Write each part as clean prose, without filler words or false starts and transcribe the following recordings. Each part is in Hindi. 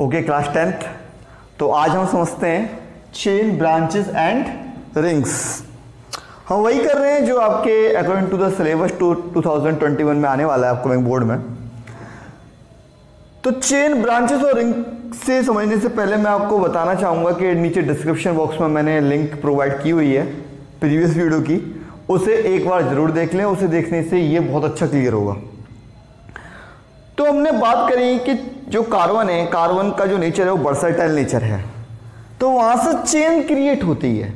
Okay class 10th। तो आज हम समझते हैं चेन ब्रांचेस एंड रिंग्स। हम वही कर रहे हैं जो आपके अकॉर्डिंग टू द सिलेबस 2021 में आने वाला है अपकमिंग बोर्ड में। तो चेन ब्रांचेस और रिंग से समझने से पहले मैं आपको बताना चाहूँगा कि नीचे डिस्क्रिप्शन बॉक्स में मैंने लिंक प्रोवाइड की हुई है प्रीवियस वीडियो की, उसे एक बार ज़रूर देख लें। उसे देखने से ये बहुत अच्छा क्लियर होगा। तो हमने बात करी कि जो कार्बन है, कार्बन का जो नेचर है वो वर्सेटाइल नेचर है, तो वहाँ से चेन क्रिएट होती है।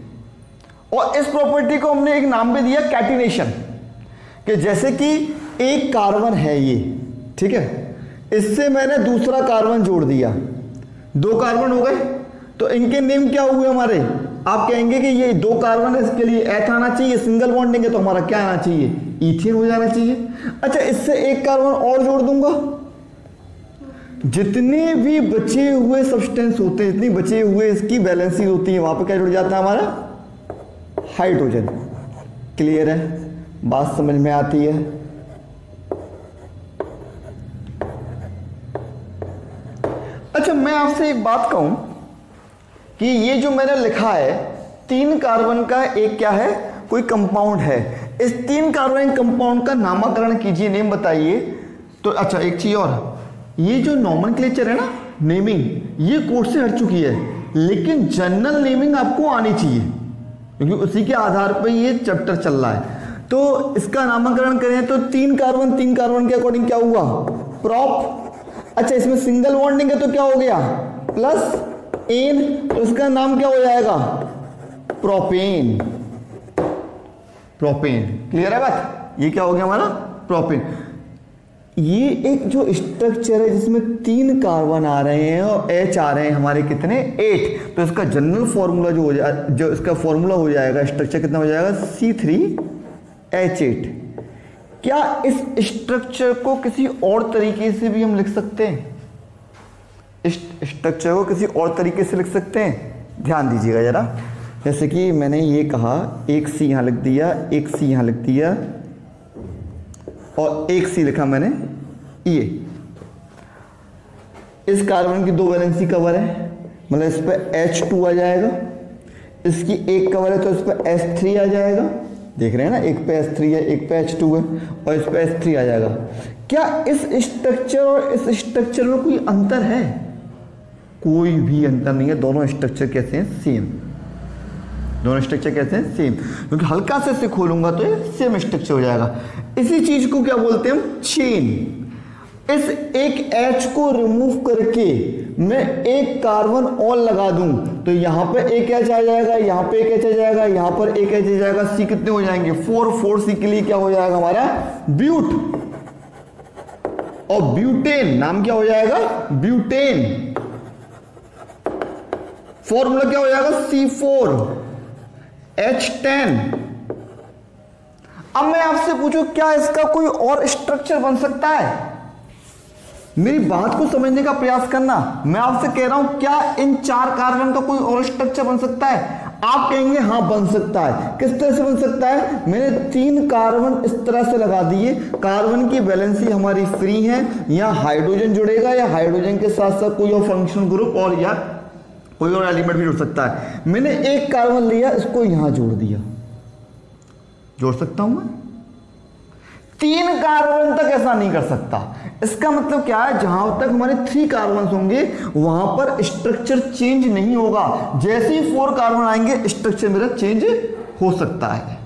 और इस प्रॉपर्टी को हमने एक नाम भी दिया कैटिनेशन, कि जैसे कि एक कार्बन है ये, ठीक है, इससे मैंने दूसरा कार्बन जोड़ दिया, दो कार्बन हो गए, तो इनके नेम क्या हुए हमारे। आप कहेंगे कि ये दो कार्बन है, इसके लिए एथ आना चाहिए, सिंगल बॉन्डिंग है तो हमारा क्या आना चाहिए, ईथेन हो जाना चाहिए। अच्छा, इससे एक कार्बन और जोड़ दूंगा, जितने भी बचे हुए सब्सटेंस होते हैं, जितनी बचे हुए इसकी वैलेंसी होती है, वहां पर क्या जुड़ जाता है हमारा, हाइड्रोजन। क्लियर है, बात समझ में आती है। अच्छा, मैं आपसे एक बात कहूं कि ये जो मैंने लिखा है तीन कार्बन का एक क्या है, कोई कंपाउंड है। इस तीन कार्बन कंपाउंड का नामकरण कीजिए, नेम बताइए। तो अच्छा, एक चीज और, ये जो नॉमेनक्लेचर है ना, नेमिंग, ये कोर्स से हट चुकी है, लेकिन जनरल नेमिंग आपको आनी चाहिए क्योंकि उसी के आधार पर ये चैप्टर चल रहा है। तो इसका नामकरण करें तो तीन कार्बन के अकॉर्डिंग क्या हुआ, प्रोप। अच्छा, इसमें सिंगल बॉन्डिंग है तो क्या हो गया, प्लस एन, तो इसका नाम क्या हो जाएगा, प्रोपेन। प्रोपेन, क्लियर है बात। ये क्या हो गया हमारा, प्रोपेन। ये एक जो स्ट्रक्चर है जिसमें तीन कार्बन आ रहे हैं और एच आ रहे हैं हमारे कितने, 8, तो इसका जनरल फॉर्मूला जो हो जाए, जो इसका फॉर्मूला हो जाएगा, स्ट्रक्चर कितना हो जाएगा, C3H8। क्या इस स्ट्रक्चर को किसी और तरीके से भी हम लिख सकते हैं, इस स्ट्रक्चर को किसी और तरीके से लिख सकते हैं, ध्यान दीजिएगा जरा। जैसे कि मैंने ये कहा, एक सी यहां लिख दिया, एक सी यहां लिख दिया और एक सी लिखा मैंने ये। इस कार्बन की दो वैलेंसी कवर है, मतलब इस पर H2 आ जाएगा, इसकी एक कवर है तो इस पर S3 आ जाएगा। देख रहे हैं ना, एक पे S3 है, एक पे H2 है और इस पे S3 आ जाएगा। क्या इस स्ट्रक्चर और इस स्ट्रक्चर में कोई अंतर है, कोई भी अंतर नहीं है। दोनों स्ट्रक्चर कैसे हैं, सेम। दोनों स्ट्रक्चर कैसे हैं, सेम, क्योंकि हल्का से इसे खोलूंगा तो ये सेम स्ट्रक्चर हो जाएगा। इसी चीज को क्या बोलते हैं हम, चेन। इस एक H को रिमूव करके मैं एक कार्बन और लगा दूं तो यहां पे एक H आ जाएगा, यहां पे एक H आ जाएगा, यहां पर एक H आ जाएगा। C कितने हो जाएंगे, 4 C के लिए क्या हो जाएगा हमारा, ब्यूट। और ब्यूटेन नाम क्या हो जाएगा, ब्यूटेन। फॉर्मूला क्या हो जाएगा, C4H10। अब मैं आपसे पूछूं, क्या इसका कोई और स्ट्रक्चर बन सकता है। मेरी बात को समझने का प्रयास करना। मैं आपसे कह रहा हूं, क्या इन चार कार्बन का कोई और स्ट्रक्चर बन सकता है। आप कहेंगे हाँ बन सकता है। किस तरह से बन सकता है, मैंने तीन कार्बन इस तरह से लगा दिए, कार्बन की वैलेंसी हमारी फ्री है, या हाइड्रोजन जुड़ेगा या हाइड्रोजन के साथ साथ कोई और फंक्शनल ग्रुप और या कोई और एलिमेंट भी जुड़ सकता है। मैंने एक कार्बन लिया, इसको यहां जोड़ दिया, जोड़ सकता हूं मैं। तीन कार्बन तक ऐसा नहीं कर सकता। इसका मतलब क्या है, जहां तक हमारे 3 कार्बन होंगे वहां पर स्ट्रक्चर चेंज नहीं होगा। जैसे ही 4 कार्बन आएंगे स्ट्रक्चर मेरा चेंज हो सकता है।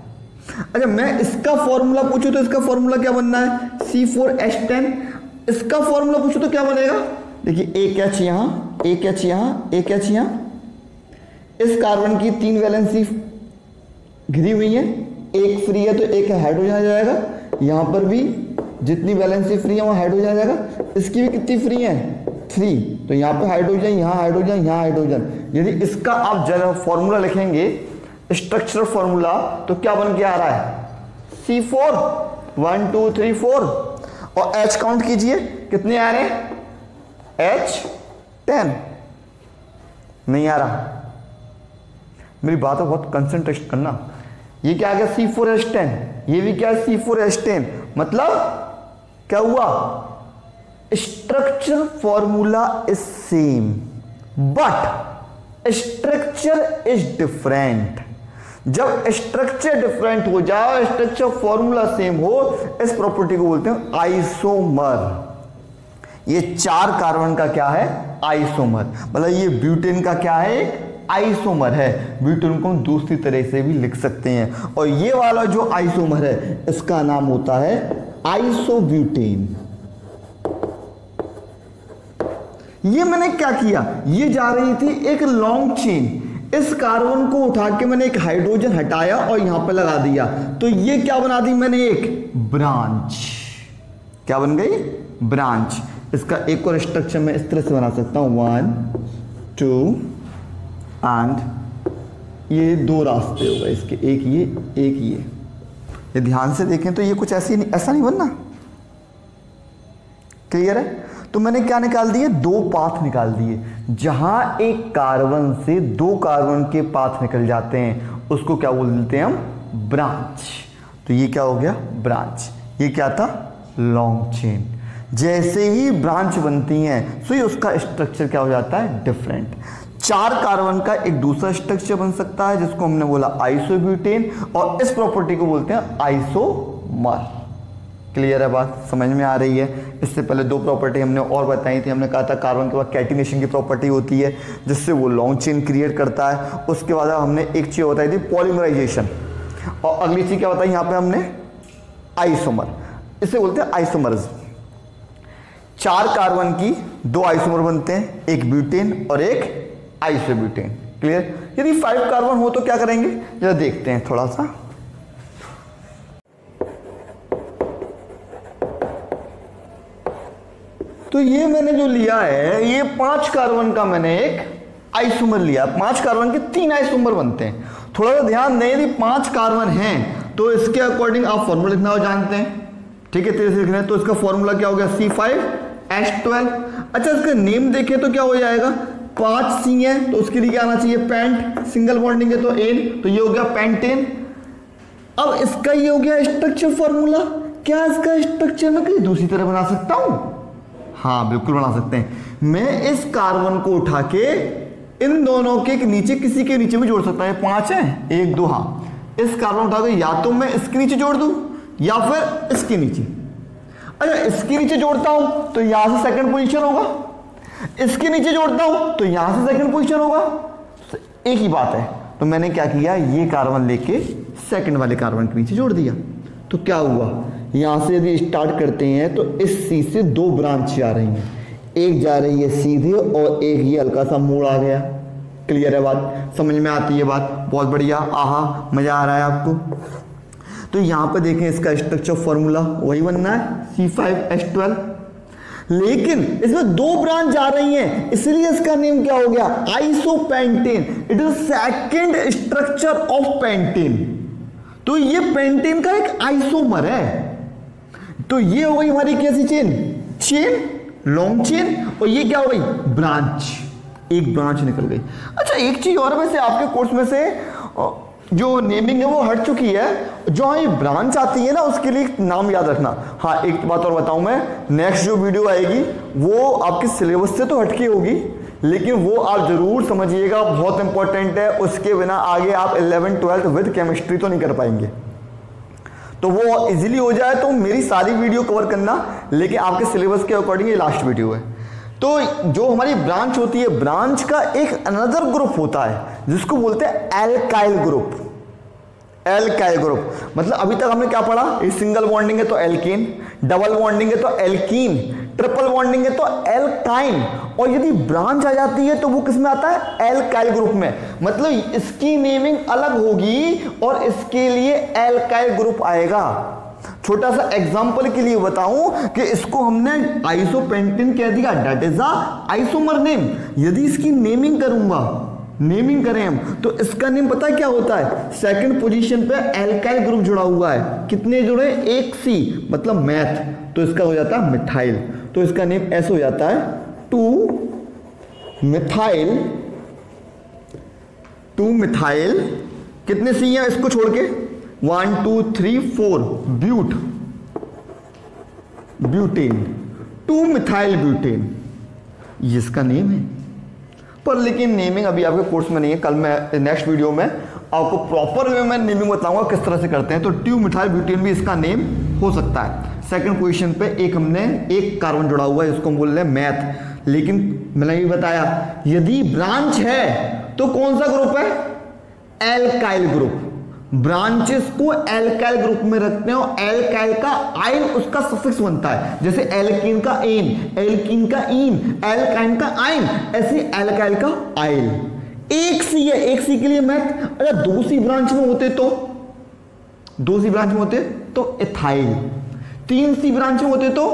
अच्छा, मैं इसका फॉर्मूला पूछूं तो इसका फॉर्मूला क्या बनना है, C4H10। इसका फॉर्मूला पूछूं तो क्या बनेगा, देखिए एक H यहां, एक H यहां, एक H यहां। इस कार्बन की 3 वैलेंसी घिरी हुई है, एक फ्री है तो एक हाइड्रोजन आ जाएगा। यहां पर भी जितनी वैलेंसी फ्री है वहां हाइड्रोजन आ जाएगा। इसकी भी कितनी फ्री है, 3, तो यहां पे हाइड्रोजन, यहां हाइड्रोजन, यहां हाइड्रोजन। यदि इसका आप जरा फॉर्मूला लिखेंगे, स्ट्रक्चर फॉर्मूला, तो क्या बन के आ रहा है, C4, 1 2 3 4। और H काउंट कीजिए, कितने आ रहे हैं, H10। नहीं आ रहा, मेरी बात है बहुत कंसंट्रेट करना। ये क्या आ गया, C4H10, ये भी क्या है, C4H10। मतलब क्या हुआ, structure formula is same but structure is different. जब स्ट्रक्चर डिफरेंट हो जाए, स्ट्रक्चर फॉर्मूला सेम हो, इस प्रॉपर्टी को बोलते हैं आइसोमर। ये 4 कार्बन का क्या है? आइसोमर। मतलब ये ब्यूटेन का क्या है? एक आइसोमर है। ब्यूटेन को हम दूसरी तरह से भी लिख सकते हैं, और ये वाला जो आइसोमर है इसका नाम होता है आइसोब्यूटेन। ये मैंने क्या किया, ये जा रही थी एक लॉन्ग चेन, इस कार्बन को उठा के मैंने एक हाइड्रोजन हटाया और यहां पर लगा दिया, तो ये क्या बना दी मैंने? एक ब्रांच। क्या बन गई? ब्रांच। इसका एक और स्ट्रक्चर मैं इस तरह से बना सकता हूं, 1 2 एंड ये 2 रास्ते हो गए इसके, एक ये एक ये ध्यान से देखें तो ये कुछ ऐसा नहीं बनना। क्लियर है? तो मैंने क्या निकाल दिए? 2 पाथ निकाल दिए। जहां एक कार्बन से 2 कार्बन के पाथ निकल जाते हैं उसको क्या बोल देते हैं हम? ब्रांच। तो ये क्या हो गया? ब्रांच। ये क्या था? Long chain. जैसे ही ब्रांच बनती हैं सो उसका स्ट्रक्चर क्या हो जाता है? डिफरेंट। 4 कार्बन का एक दूसरा स्ट्रक्चर बन सकता है जिसको हमने बोला आइसोब्यूटेन, और इस प्रॉपर्टी को बोलते हैं आइसोमर। क्लियर है बात? समझ में आ रही है? इससे पहले 2 प्रॉपर्टी हमने और बताई थी। हमने कहा था कार्बन के बाद कैटिनेशन की प्रॉपर्टी होती है जिससे वो लॉन्ग चेन क्रिएट करता है। उसके बाद हमने एक चीज बताई थी पॉलीमराइजेशन, और अगली चीज क्या बताई यहाँ पे हमने? आइसोमर। इसे बोलते हैं आइसोमर्स। 4 कार्बन की 2 आइसोमर बनते हैं, एक ब्यूटेन और एक आइसोब्यूटेन। क्लियर? यदि 5 कार्बन हो तो क्या करेंगे जरा देखते हैं थोड़ा सा। तो ये मैंने जो लिया है ये 5 कार्बन का मैंने एक आइसोमर लिया। 5 कार्बन के 3 आइसोमर बनते हैं। थोड़ा सा ध्यान दें, यदि 5 कार्बन हैं तो इसके अकॉर्डिंग आप फॉर्मूला लिखना हो जानते हैं, ठीक है? तेरे से लिख रहे हैं तो इसका फॉर्मूला क्या हो गया? C5H12। अच्छा, इसका नेम देखें तो क्या हो जाएगा? 5 C है तो उसके लिए क्या आना चाहिए? पेंट। सिंगल बॉन्डिंग है तो एन, तो ये हो गया पेंटेन। अब इसका ये हो गया स्ट्रक्चर फॉर्मूला। क्या इसका स्ट्रक्चर मैं कहीं दूसरी तरह बना सकता हूं? हाँ, बिल्कुल बना सकते हैं। मैं इस कार्बन को उठा के इन दोनों के नीचे, किसी के नीचे भी जोड़ सकता है। 5 है, 1 2, हाँ, इस कार्बन उठा के या तो मैं इसके नीचे जोड़ दूं या फिर इसके नीचे। अच्छा, इसके नीचे जोड़ता हूं तो यहां से सेकंड पोजीशन होगा, इसके नीचे जोड़ता हूं तो यहां से सेकंड पोजीशन होगा, एक ही बात है। तो मैंने क्या किया, ये कार्बन लेके सेकंड वाले कार्बन के नीचे जोड़ दिया। तो क्या हुआ, यहां से यदि स्टार्ट करते हैं तो इस सी से 2 ब्रांच जा रही हैं, एक जा रही है सीधे और एक ये हल्का सा मोड़ आ गया। क्लियर है बात? समझ में आती है बात? बहुत बढ़िया, आहा, मजा आ रहा है आपको। तो यहां पर देखें इसका स्ट्रक्चर फॉर्मूला वही बनना है, C5H12, लेकिन इसमें 2 ब्रांच जा रही हैं, इसलिए इसका नेम क्या हो गया? Isopentane. It is second structure of pentane. तो ये पेंटेन का एक आइसोमर है। तो ये हो गई हमारी कैसी चेन? Long chain. और ये क्या हो गई? ब्रांच। एक ब्रांच निकल गई। अच्छा, एक चीज और, वैसे आपके कोर्स में से जो नेमिंग है वो हट चुकी है, जो ये ब्रांच आती है ना उसके लिए नाम याद रखना। हाँ, एक बात और बताऊं मैं, नेक्स्ट जो वीडियो आएगी वो आपके सिलेबस से तो हटके होगी, लेकिन वो आप जरूर समझिएगा, बहुत इंपॉर्टेंट है। उसके बिना आगे आप 11th 12th विद केमिस्ट्री तो नहीं कर पाएंगे। तो वो इजीली हो जाए तो मेरी सारी वीडियो कवर करना, लेकिन आपके सिलेबस के अकॉर्डिंग ये लास्ट वीडियो है। तो जो हमारी ब्रांच होती है, ब्रांच का एक अनदर ग्रुप होता है जिसको बोलते हैं एल्काइल ग्रुप। एल्काइल ग्रुप मतलब अभी तक हमने क्या पढ़ा? ये सिंगल बॉन्डिंग है तो एल्कीन, डबल बॉन्डिंग है तो एल्कीन, ट्रिपल बॉन्डिंग है तो एल्काइन, और यदि ब्रांच आ जाती है तो वो किस में आता है? एल्काइल ग्रुप में। मतलब इसकी नेमिंग अलग होगी और इसके लिए एल्काइल ग्रुप आएगा। छोटा सा एग्जांपल के लिए बताऊं कि इसको हमने आइसोपेंटेन कह दिया, that is a isomer name. यदि इसकी नेमिंग करें हम तो इसका नेम पता है क्या होता है? सेकंड पोजीशन पे एल्काइल ग्रुप जुड़ा हुआ है। कितने जुड़े? एक C, मतलब मैथ, तो इसका हो जाता है मिथाइल। तो इसका नेम ऐसे हो जाता है 2 मिथाइल। कितने C है इसको छोड़ के? 1 2 3 4 ब्यूटेन। 2 मिथाइल ब्यूटेन, ये इसका नेम है। पर लेकिन नेमिंग अभी आपके कोर्स में नहीं है, कल मैं नेक्स्ट वीडियो में आपको प्रॉपर वे में नेमिंग बताऊंगा किस तरह से करते हैं। तो 2 मिथाइल ब्यूटेन भी इसका नेम हो सकता है। सेकंड पोजीशन पे हमने एक कार्बन जुड़ा हुआ है, इसको हम बोल रहे हैं मैथ। लेकिन मैंने ये बताया यदि ब्रांच है तो कौन सा ग्रुप है? Alkyl group. ब्रांचेस को एल्काइल ग्रुप में रखते हैं और एल्काइल का आइन उसका सफिक्स बनता है। जैसे एल्कीन का एन, एल्कीन का इन, एल्काइन का आइन, ऐसे एल्काइल का आइल। एक सी है, एक सी के लिए मैथ। अगर 2 सी ब्रांच में होते तो 2 सी ब्रांच में होते तो एथाइल, 3 सी ब्रांच में होते तो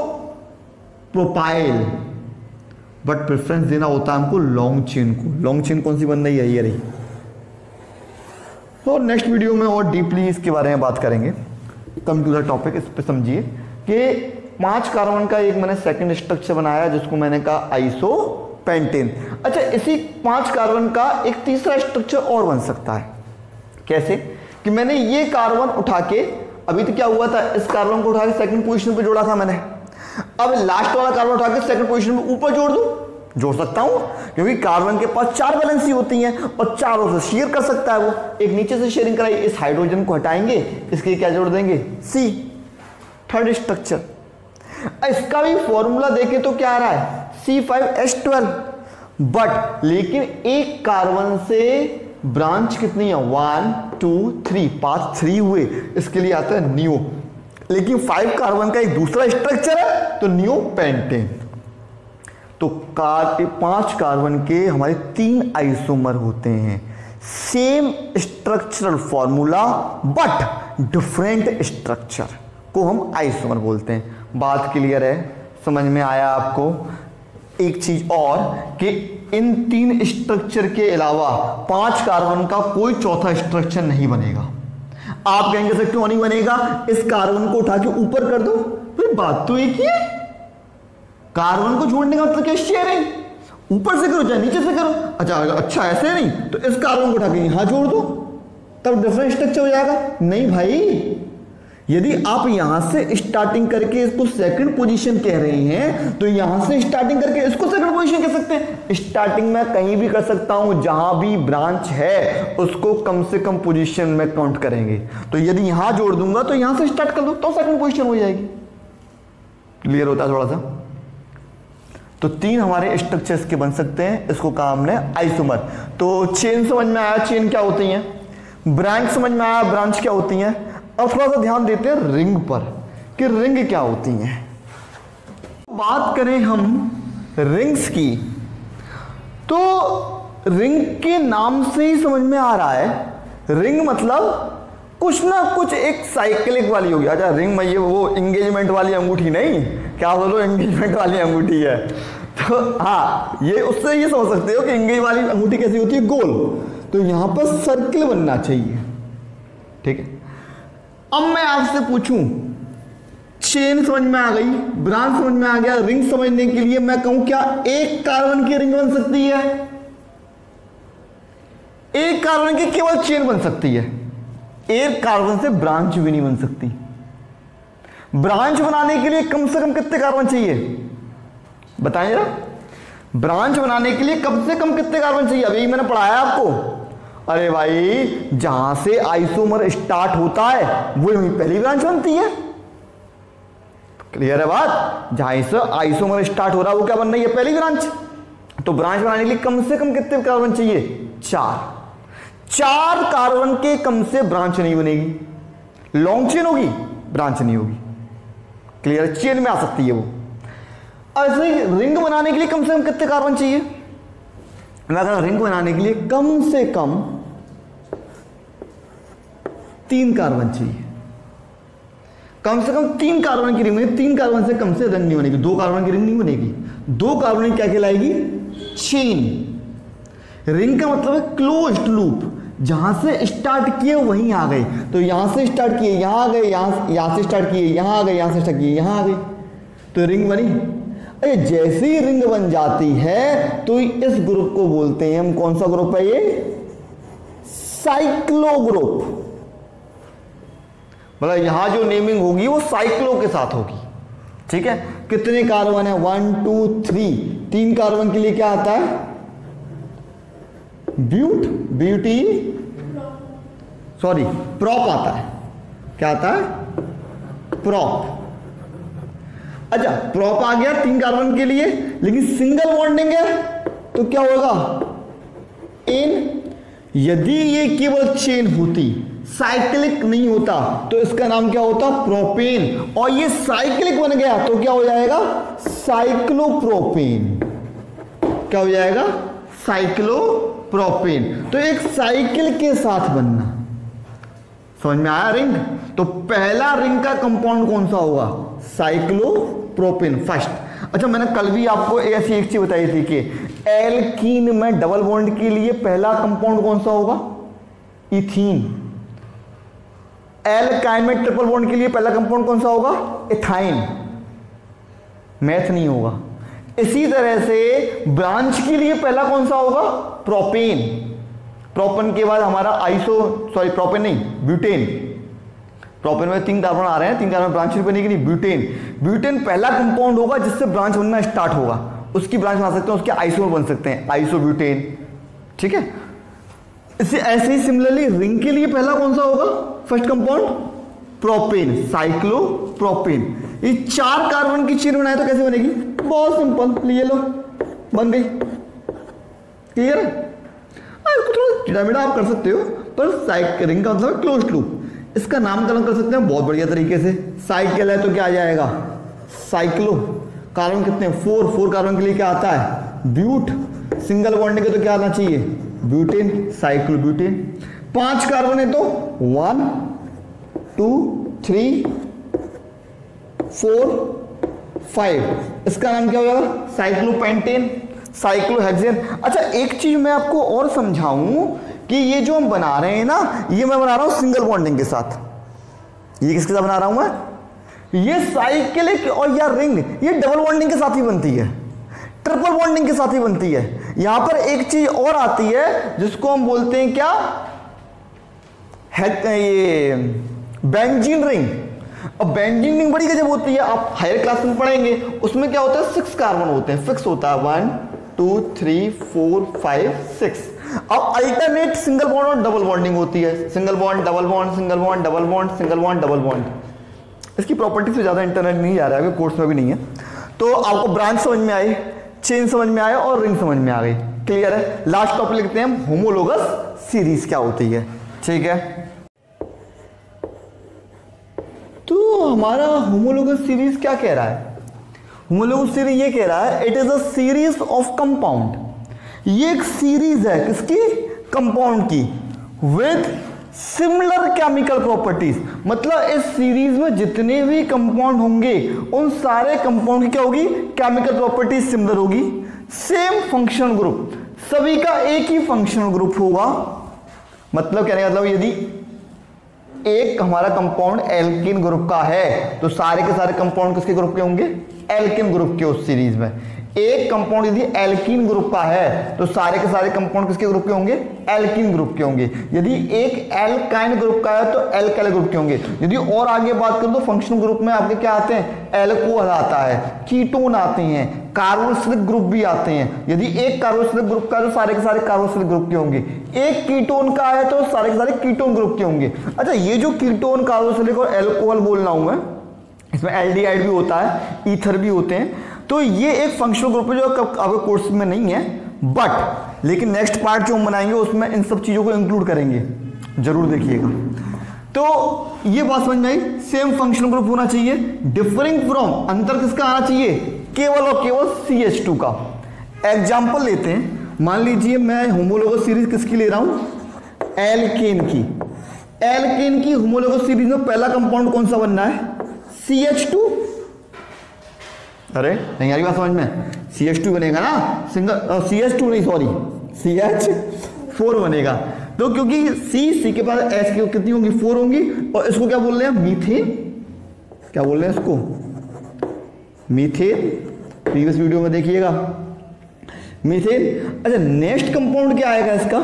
प्रोपाइल। बट प्रेफरेंस देना होता है हमको लॉन्ग चेन को। लॉन्ग चेन कौन सी बन रही है? ये रही। और नेक्स्ट वीडियो में और डीपली इसके बारे में बात करेंगे। कम टू द टॉपिक, इस पे समझिए कि 5 कार्बन का एक मैंने सेकंड स्ट्रक्चर बनाया जिसको मैंने कहा आइसोपेंटेन। अच्छा, इसी 5 कार्बन का एक तीसरा स्ट्रक्चर और बन सकता है। कैसे? कि मैंने ये कार्बन उठा के, अभी तो क्या हुआ था, इस कार्बन को उठा के सेकंड पोजीशन पे जोड़ा था मैंने। अब लास्ट वाला कार्बन उठा के सेकंड पोजीशन में ऊपर जोड़ दूं, जोड़ सकता हूं, क्योंकि कार्बन के पास 4 वैलेंसी होती हैं और चारों से शेयर कर सकता है वो। एक नीचे से शेयरिंग कराई, इस हाइड्रोजन को हटाएंगे, इसके क्या जोड़ देंगे? C, third structure. इसका भी फॉर्मूला देखें तो क्या आ रहा है? C5H12। बट लेकिन एक कार्बन से ब्रांच कितनी है? 1 2 3, 3 हुए, इसके लिए आता है नियो। लेकिन 5 कार्बन का एक दूसरा स्ट्रक्चर है तो नियो पेंटेन। तो 5 कार्बन के हमारे 3 आइसोमर होते हैं, same structural formula but different structure को हम आइसोमर बोलते हैं। बात क्लियर है? समझ में आया आपको? एक चीज और कि इन 3 स्ट्रक्चर के अलावा 5 कार्बन का कोई चौथा स्ट्रक्चर नहीं बनेगा। आप कहेंगे सर क्यों नहीं बनेगा? इस कार्बन को उठा के ऊपर कर दो, तो बात तो एक ही है। कार्बन को जोड़ने का मतलब क्या? शेयरिंग। ऊपर से करो चाहे नीचे से करो। अच्छा ऐसे नहीं तो इस कार्बन को उठा के यहां जोड़ दो, तब डिफरेंट स्ट्रक्चर हो जाएगा। नहीं भाई, यदि आप यहां से स्टार्टिंग करके इसको सेकंड पोजीशन कह रहे हैं तो यहां से स्टार्टिंग करके इसको सेकंड पोजीशन कह सकते हैं। स्टार्टिंग में कहीं भी कर सकता हूं, जहां भी ब्रांच है उसको कम से कम पोजीशन में काउंट करेंगे। तो यदि यहां जोड़ दूंगा तो यहां से स्टार्ट कर दो तो सेकंड पोजीशन हो जाएगी। क्लियर होता है थोड़ा सा? तो 3 हमारे स्ट्रक्चर्स के बन सकते हैं, इसको कहा हमने आइसोमर। तो चेन समझ में आया, चेन क्या होती है? ब्रांच समझ में आया, ब्रांच क्या होती है? अब थोड़ा सा ध्यान देते हैं रिंग पर कि रिंग क्या होती हैं। बात करें हम रिंग्स की तो रिंग के नाम से ही समझ में आ रहा है, रिंग मतलब कुछ ना कुछ एक साइक्लिक वाली होगी। अच्छा, रिंग में ये वो एंगेजमेंट वाली अंगूठी नहीं, क्या बोलो एंगेजमेंट वाली अंगूठी है। तो हाँ, ये उससे ये समझ सकते हो कि एंगेज वाली अंगूठी कैसी होती है? गोल। तो यहां पर सर्किल बनना चाहिए, ठीक है। अब मैं आपसे पूछूं, चेन समझ में आ गई, ब्रांच समझ में आ गया, रिंग समझने के लिए मैं कहूं क्या एक कार्बन की रिंग बन सकती है? एक कार्बन की केवल चेन बन सकती है, एक कार्बन से ब्रांच भी नहीं बन सकती। ब्रांच बनाने के लिए कम से कम कितने कार्बन चाहिए? बताएं जरा। ब्रांच बनाने के लिए कम से कम कितने कार्बन चाहिए? अभी मैंने पढ़ाया आपको। अरे भाई, जहां से आइसोमर स्टार्ट होता है वो पहली ब्रांच बनती है। क्लियर है बात? जहां से आइसोमर स्टार्ट हो रहा है वो क्या बन रही है? पहली ब्रांच। तो ब्रांच बनाने के लिए कम से कम कितने कार्बन चाहिए? 4 कार्बन के कम से ब्रांच नहीं बनेगी। लॉन्ग चेन होगी, ब्रांच नहीं होगी। क्लियर? चेन में आ सकती है वो। ऐसे ही रिंग बनाने के लिए कम से कम कितने कार्बन चाहिए? अगर रिंग बनाने के लिए कम से कम 3 कार्बन चाहिए। कम से कम 3 कार्बन की रिंग बनेगी। 3 कार्बन से कम से रिंग नहीं बनेगी। 2 कार्बन की रिंग नहीं बनेगी। 2 कार्बन की क्या कहलाएगी? चेन। रिंग का मतलब है क्लोज्ड लूप, जहां से स्टार्ट किए वहीं आ गए। तो यहां से स्टार्ट किए यहां आ गए, यहां से स्टार्ट किए यहां आ गए, यहां से स्टार्ट किए यहां आ गए, तो रिंग बनी। अरे जैसे ही रिंग बन जाती है तो इस ग्रुप को बोलते हैं हम, कौन सा ग्रुप है ये? Cyclo group. मतलब यहां जो नेमिंग होगी वो साइक्लो के साथ होगी। ठीक है, कितने कार्बन है, 1 2 3, 3 कार्बन के लिए क्या आता है, प्रॉप आता है। क्या आता है, प्रॉप। अच्छा, प्रॉप आ गया 3 कार्बन के लिए, लेकिन सिंगल बॉन्डिंग है तो क्या होगा, एन। यदि ये केवल चेन होती, साइक्लिक नहीं होता, तो इसका नाम क्या होता, प्रोपेन। और ये साइक्लिक बन गया तो क्या हो जाएगा, साइक्लोप्रोपेन। क्या हो जाएगा, साइक्लोप्रोपेन। तो एक साइकिल के साथ बनना, समझ में आया रिंग। तो पहला रिंग का कंपाउंड कौन सा होगा, साइक्लोप्रोपेन फर्स्ट। अच्छा, मैंने कल भी आपको ऐसी एक चीज बताई थी कि एल्कीन में डबल बॉन्ड के लिए पहला कंपाउंड कौन सा होगा, इथीन। एल्काइन में ट्रिपल बॉन्ड के लिए पहला कंपाउंड कौन सा होगा, इथाइन। मैथ नहीं होगा। इसी तरह से ब्रांच के लिए पहला कौन सा होगा, प्रोपेन। प्रोपेन के बाद हमारा प्रोपेन नहीं, ब्यूटेन। प्रोपेन में 3 कार्बन आ रहे हैं, 3 कार्बन ब्रांच बनेगी नहीं, ब्यूटेन। ब्यूटेन पहला कंपाउंड होगा जिससे ब्रांच बनना स्टार्ट होगा, उसकी ब्रांच बना सकते हैं, उसके आइसोमर बन सकते हैं, आइसोब्यूटेन। ठीक है, इसे ऐसे ही सिमिलरली रिंग के लिए पहला कौन सा होगा, फर्स्ट कंपाउंड प्रोपेन, साइक्लोप्रोपेन। ये 4 कार्बन की चेन बनाए तो कैसे बनेगी, बहुत सिंपल, ये लो बन गई। क्लियर है, इसको थोड़ा टेढ़ा-मेढ़ा आप कर सकते हो, पर रिंग का मतलब क्लोज्ड लूप। इसका नामकरण कर सकते हैं बहुत बढ़िया तरीके से। साइकिल है तो क्या आ जाएगा, साइक्लो। कार्बन कितने, 4 कार्बन के लिए क्या आता है, ब्यूट। सिंगल बॉन्डिंग के तो क्या आना चाहिए, ब्यूटेन, साइक्लोब्यूटेन। 5 कार्बन है तो 1 2 3 4 5, इसका नाम क्या हो जाएगा, साइक्लोपेंटेन, साइक्लोहेक्सेन। अच्छा, एक चीज मैं आपको और समझाऊं कि ये जो हम बना रहे हैं ना, ये मैं बना रहा हूं सिंगल बॉन्डिंग के साथ। ये किसके साथ बना रहा हूं मैं, ये साइक्लिक और या रिंग ये डबल बॉन्डिंग के साथ ही बनती है, ट्रिपल बॉन्डिंग के साथ ही बनती है। यहां पर एक चीज और आती है जिसको हम बोलते हैं क्या, ये बेंजीन रिंग। अब बेंजीन रिंग बड़ी गजब होती है, आप हायर क्लास में पढ़ेंगे। उसमें क्या होता है, 6 कार्बन होते हैं, फिक्स होता है 1 2 3 4 5 6। अब अल्टरनेट सिंगल बॉन्ड और डबल बॉन्डिंग होती है, single bond double bond, single bond double bond, single bond double bond. इसकी प्रॉपर्टी से ज्यादा इंटरनेट नहीं जा रहा है, कोर्स में भी नहीं है। तो आपको ब्रांच समझ में आई, चेन समझ में आया और रिंग समझ में आ गई। क्लियर है। लास्ट टॉपिक लिखते हैं हम, होमोलोगस सीरीज क्या होती है। ठीक है, तो हमारा होमोलोगस सीरीज क्या कह रहा है, होमोलोगस सीरीज ये कह रहा है, it is a series of compound. ये एक सीरीज है किसकी, कंपाउंड की, विद सिमिलर केमिकल प्रॉपर्टीज। मतलब इस सीरीज में जितने भी कंपाउंड होंगे उन सारे कंपाउंड की क्या होगी, केमिकल प्रॉपर्टीज सिमिलर होगी। सेम फंक्शनल ग्रुप, सभी का एक ही फंक्शनल ग्रुप होगा। मतलब कहने का मतलब, यदि एक हमारा कंपाउंड एल्किन ग्रुप का है तो सारे के सारे कंपाउंड किसके ग्रुप के होंगे, एल्किन ग्रुप के। उस सीरीज में एक कंपाउंड यदि एल्कीन ग्रुप का है तो सारे के सारे कंपाउंड किसके ग्रुप के होंगे, एल्कीन ग्रुप के होंगे। यदि एक एल्काइन ग्रुप का है तो एल्काइल ग्रुप के होंगे। यदि और आगे बात करूं तो फंक्शनल ग्रुप में आपके क्या आते हैं, एल्कोहल आता है, कीटोन आते हैं, कार्बोक्सिलिक ग्रुप भी आते हैं। यदि एक कार्बोक्सिलिक ग्रुप का है तो सारे के सारे कार्बोक्सिलिक ग्रुप के होंगे। एक कीटोन का है तो सारे के सारे कीटोन ग्रुप के होंगे। अच्छा, ये जो कीटोन, कार्बोक्सिलिक और एल्कोहल बोल रहा हूं मैं, इसमें एल्डिहाइड भी होता है, ईथर भी होते हैं। तो ये एक फंक्शनल ग्रुप है जो आपके कोर्स में नहीं है, बट लेकिन नेक्स्ट पार्ट जो हम बनाएंगे उसमें इन सब चीजों को इंक्लूड करेंगे, जरूर देखिएगा। तो ये बात समझ में आई, सेम फंक्शनल ग्रुप होना चाहिए, डिफरिंग फ्रॉम, अंतर किसका आना चाहिए, केवल और केवल CH2 का। एग्जाम्पल लेते हैं, मान लीजिए मैं होमोलोगस सीरीज किसकी ले रहा हूं, एल्केन की। एल्केन की होमोलोगस सीरीज में पहला कंपाउंड कौन सा बनना है, CH2। अरे नहीं आ रही बात समझ में, CH2 बनेगा ना, सिंगल CH2 नहीं, सॉरी CH4 बनेगा। तो क्योंकि C के पास S की कितनी होंगी, 4 होंगी। और इसको क्या बोल रहे हैं, मीथेन। क्या बोल रहे हैं इसको, मीथेन। प्रीवियस वीडियो में देखिएगा, मीथेन। अच्छा, नेक्स्ट कंपाउंड क्या आएगा इसका,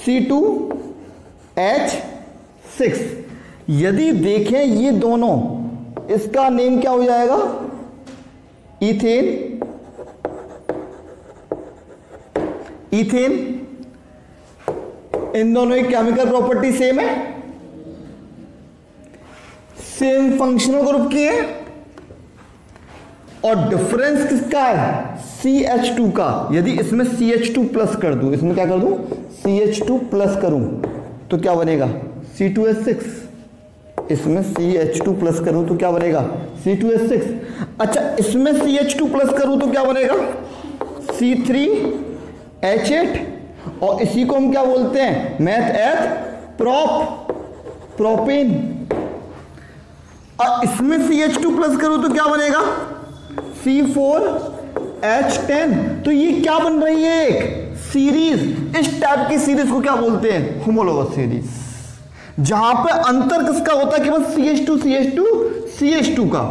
C2H6। यदि देखें ये दोनों इसका नेम क्या हो जाएगा, इथेन। इथेन, इन दोनों की केमिकल प्रॉपर्टी सेम है, सेम फंक्शनल ग्रुप की है, और डिफरेंस किसका है, CH2 का। यदि इसमें CH2 प्लस कर दूं, इसमें क्या कर दूं, CH2 प्लस करूं तो क्या बनेगा, C2H6। इसमें CH2 प्लस करूं तो क्या बनेगा, C2H6। अच्छा, इसमें CH2 प्लस करूं तो क्या बनेगा, C3H8। और इसी को हम क्या बोलते हैं, मैथ एथ प्रोपेन। और इसमें CH2 प्लस करूं तो क्या बनेगा, C4H10। तो ये क्या बन रही है, एक सीरीज। इस टाइप की सीरीज को क्या बोलते हैं, होमोलोगस सीरीज, जहां पे अंतर किसका होता है, केवल CH2 का।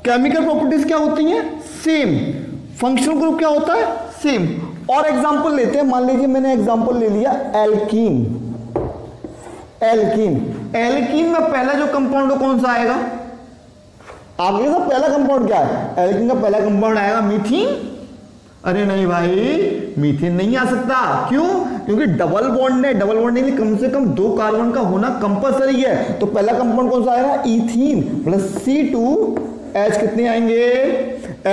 केमिकल प्रॉपर्टीज क्या होती हैं, सेम। फंक्शनल ग्रुप क्या होता है, सेम। और एग्जांपल लेते हैं, मान लीजिए मैंने एग्जांपल ले लिया एल्कीन। एल्कीन में पहला जो कंपाउंड कौन सा आएगा, आगे का पहला कंपाउंड क्या है, एल्कीन का पहला कंपाउंड आएगा मीथीन। अरे नहीं भाई, मीथेन नहीं आ सकता। क्यों, क्योंकि डबल बॉन्ड है, डबल बॉन्ड में कम से कम 2 कार्बन का होना कंपलसरी है। तो पहला कंपाउंड कौन सा आएगा, इथीन प्लस C2H कितने आएंगे,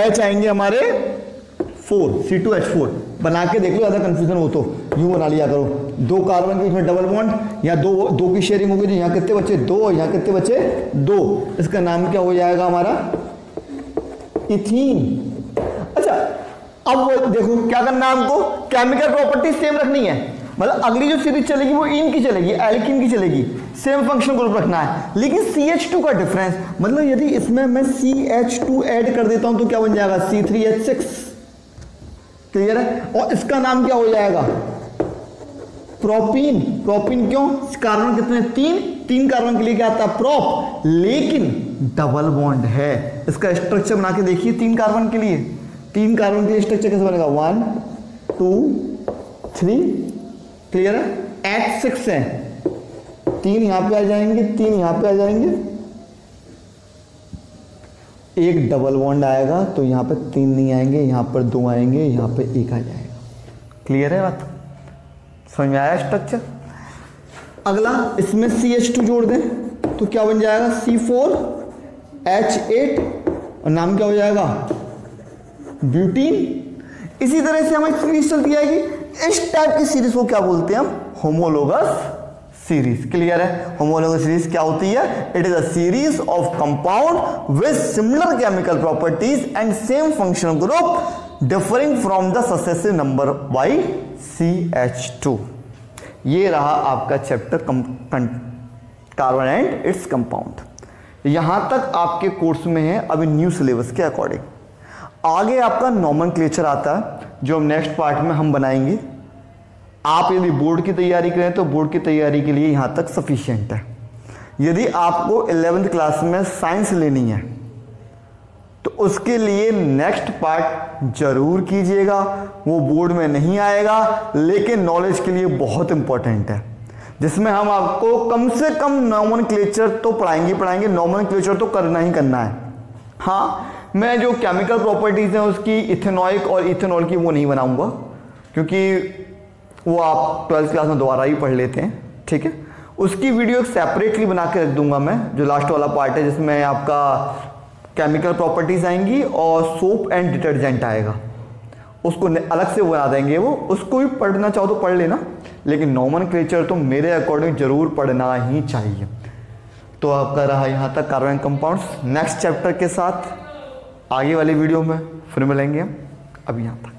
H आएंगे हमारे 4, C2H4। बना के देख लो, ज्यादा कंफ्यूजन हो तो यूं बना लिया करो, 2 कार्बन के बीच में डबल बॉन्ड, या दो की शेयरिंग होगी, तो यहाँ कितने बचे 2, यहाँ कितने बचे 2। इसका नाम क्या हो जाएगा हमारा, इथीन। अच्छा, अब वो देखो क्या करना है हमको, केमिकल प्रॉपर्टी सेम रखनी है। मतलब अगली जो सीरीज चलेगी वो इन की चलेगी, एल्कीन की चलेगी, सेम फंक्शन ग्रुप रखना है। लेकिन CH2 का डिफरेंस, मतलब यदि इसमें मैं CH2 ऐड कर देता हूं तो क्या बन जाएगा, C3H6। क्लियर है। और इसका नाम क्या हो जाएगा, प्रोपीन। प्रोपीन क्यों, कार्बन कितने, 3 कार्बन के लिए क्या आता है, प्रोप, लेकिन डबल बॉन्ड है। इसका स्ट्रक्चर बना के देखिए, 3 कार्बन के लिए, 3 कार्बन के लिए स्ट्रक्चर कैसे बनेगा, 1 2 3। क्लियर है। H6 है, 3 यहां पे आ जाएंगे, 3 यहां पे आ जाएंगे, एक डबल बॉन्ड आएगा तो यहां पे 3 नहीं आएंगे, यहां पर 2 आएंगे, यहां पे 1 आ जाएगा। क्लियर है बात, समझ में आया स्ट्रक्चर। अगला, इसमें CH2 जोड़ दें तो क्या बन जाएगा, C4H8, और नाम क्या हो जाएगा, ब्यूटीन। इसी तरह से हमारी सीरीज चलती जाएगी। इस टाइप की सीरीज को क्या बोलते हैं हम, होमोलोगस सीरीज। क्लियर है। होमोलोगस सीरीज क्या होती है, it is a series of compound with similar chemical properties and same functional group differing from the successive number by CH2। ये रहा आपका chapter carbon and its compound. यहां तक आपके कोर्स में है अभी न्यू सिलेबस के अकॉर्डिंग। आगे आपका नॉमेनक्लेचर आता है, जो नेक्स्ट पार्ट में हम बनाएंगे। आप यदि बोर्ड की तैयारी करें तो बोर्ड की तैयारी के लिए यहां तक सफिशिएंट है। यदि आपको 11th क्लास में साइंस लेनी है तो उसके लिए नेक्स्ट पार्ट जरूर कीजिएगा। वो बोर्ड में नहीं आएगा, लेकिन नॉलेज के लिए बहुत इंपॉर्टेंट है, जिसमें हम आपको कम से कम नॉमेनक्लेचर तो पढ़ाएंगे। नॉमेनक्लेचर तो करना ही करना है। हाँ, मैं जो केमिकल प्रॉपर्टीज हैं उसकी इथेनॉइक और इथेनॉल की वो नहीं बनाऊंगा, क्योंकि वो आप 12th क्लास में दोबारा ही पढ़ लेते हैं। ठीक है, उसकी वीडियो एक सेपरेटली बना के रख दूंगा मैं, जो लास्ट वाला पार्ट है, जिसमें आपका केमिकल प्रॉपर्टीज आएंगी और सोप एंड डिटर्जेंट आएगा। उसको अलग से बना देंगे, वो उसको भी पढ़ना चाहो तो पढ़ लेना, लेकिन नॉमेनक्लेचर तो मेरे अकॉर्डिंग जरूर पढ़ना ही चाहिए। तो आपका रहा यहाँ तक कार्बन कंपाउंड्स। नेक्स्ट चैप्टर के साथ आगे वाली वीडियो में फिर मिलेंगे हम। अभी यहाँ तक।